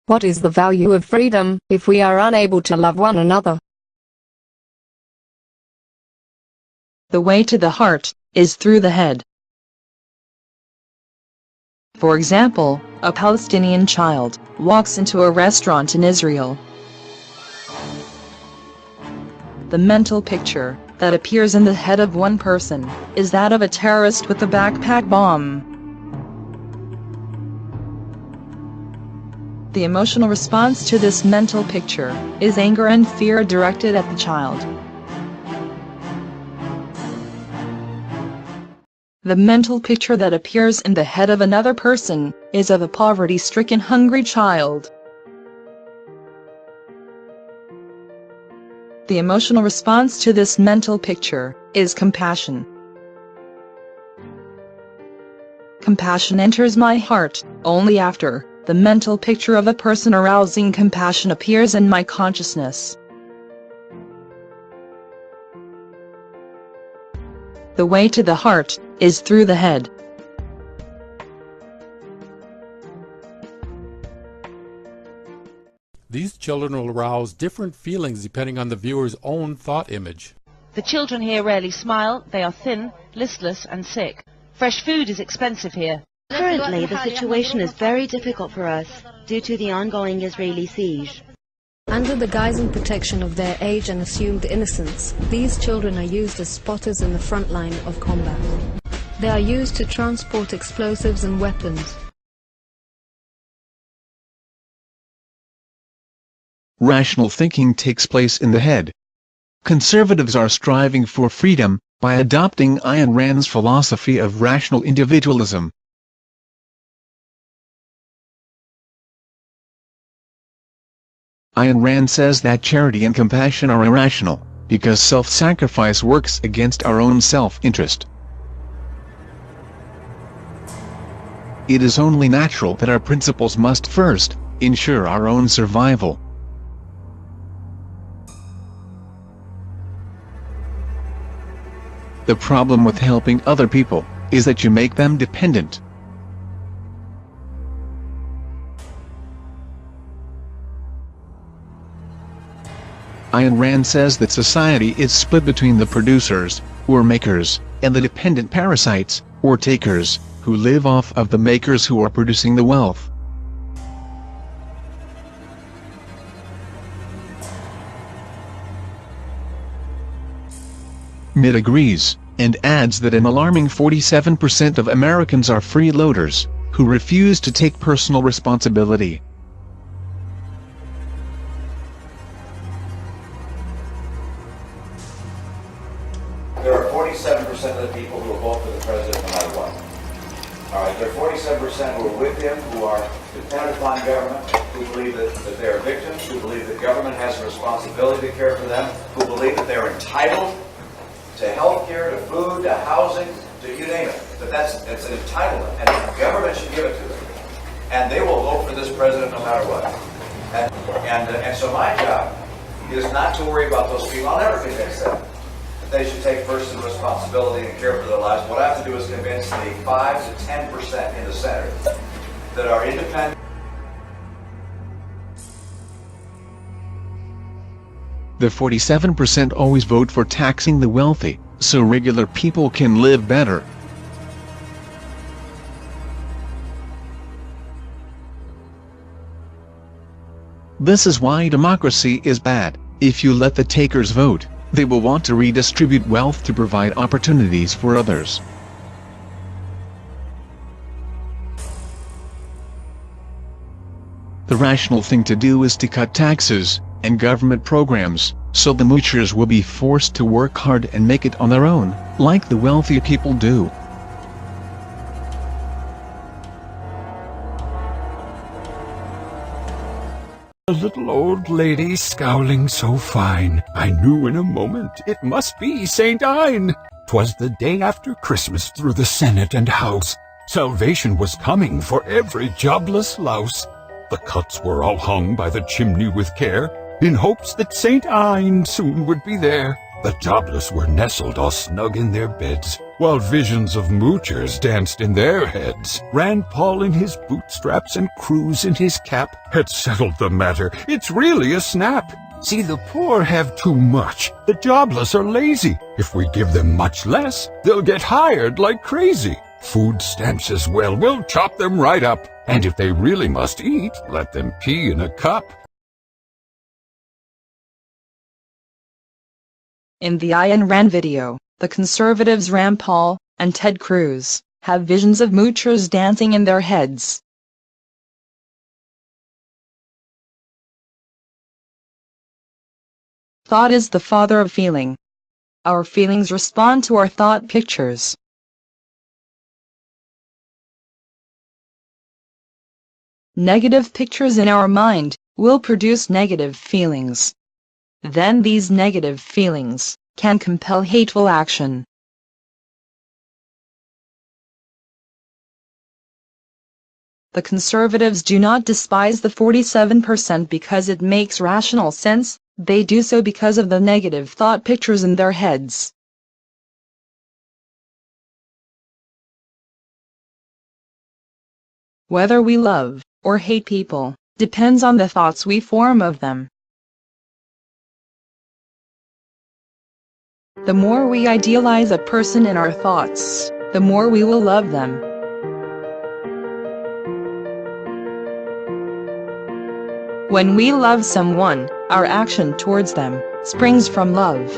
What is the value of freedom if we are unable to love one another? The way to the heart is through the head. For example, a Palestinian child walks into a restaurant in Israel. The mental picture that appears in the head of one person is that of a terrorist with a backpack bomb. The emotional response to this mental picture is anger and fear directed at the child. The mental picture that appears in the head of another person is of a poverty-stricken, hungry child. The emotional response to this mental picture is compassion. Compassion enters my heart only after the mental picture of a person arousing compassion appears in my consciousness. The way to the heart is through the head. These children will arouse different feelings depending on the viewer's own thought image. The children here rarely smile, they are thin, listless and sick. Fresh food is expensive here. Currently, the situation is very difficult for us due to the ongoing Israeli siege. Under the guise and protection of their age and assumed innocence, these children are used as spotters in the front line of combat. They are used to transport explosives and weapons. Rational thinking takes place in the head. Conservatives are striving for freedom by adopting Ayn Rand's philosophy of rational individualism. Ayn Rand says that charity and compassion are irrational, because self-sacrifice works against our own self-interest. It is only natural that our principles must first ensure our own survival. The problem with helping other people is that you make them dependent. Ayn Rand says that society is split between the producers, or makers, and the dependent parasites, or takers, who live off of the makers who are producing the wealth. Mitt agrees, and adds that an alarming 47% of Americans are freeloaders, who refuse to take personal responsibility. There are 47% of the people who will vote for the president no matter what. All right, there are 47% who are with him, who are dependent upon government, who believe that they are victims, who believe that government has a responsibility to care for them, who believe that they are entitled to health care, to food, to housing, to you name it. But it's an entitlement, and the government should give it to them. And they will vote for this president no matter what. And so my job is not to worry about those people. I'll never convince them that they should take personal responsibility and care for their lives. What I have to do is convince the 5 to 10% in the Senate that are independent. The 47% always vote for taxing the wealthy, so regular people can live better. This is why democracy is bad. If you let the takers vote, they will want to redistribute wealth to provide opportunities for others. The rational thing to do is to cut taxes and government programs, so the moochers will be forced to work hard and make it on their own, like the wealthy people do. A little old lady scowling so fine, I knew in a moment it must be Saint Ayn. 'Twas the day after Christmas through the Senate and House. Salvation was coming for every jobless louse. The cuts were all hung by the chimney with care, in hopes that Saint Ayn soon would be there. The jobless were nestled all snug in their beds, while visions of moochers danced in their heads. Rand Paul in his bootstraps and Cruz in his cap had settled the matter. It's really a snap. See, the poor have too much. The jobless are lazy. If we give them much less, they'll get hired like crazy. Food stamps as well, we'll chop them right up. And if they really must eat, let them pee in a cup. In the Ayn Rand video, the conservatives Rand Paul and Ted Cruz have visions of moochers dancing in their heads. Thought is the father of feeling. Our feelings respond to our thought pictures. Negative pictures in our mind will produce negative feelings. Then these negative feelings can compel hateful action. The conservatives do not despise the 47% because it makes rational sense, they do so because of the negative thought pictures in their heads. Whether we love or hate people depends on the thoughts we form of them. The more we idealize a person in our thoughts, the more we will love them. When we love someone, our action towards them springs from love.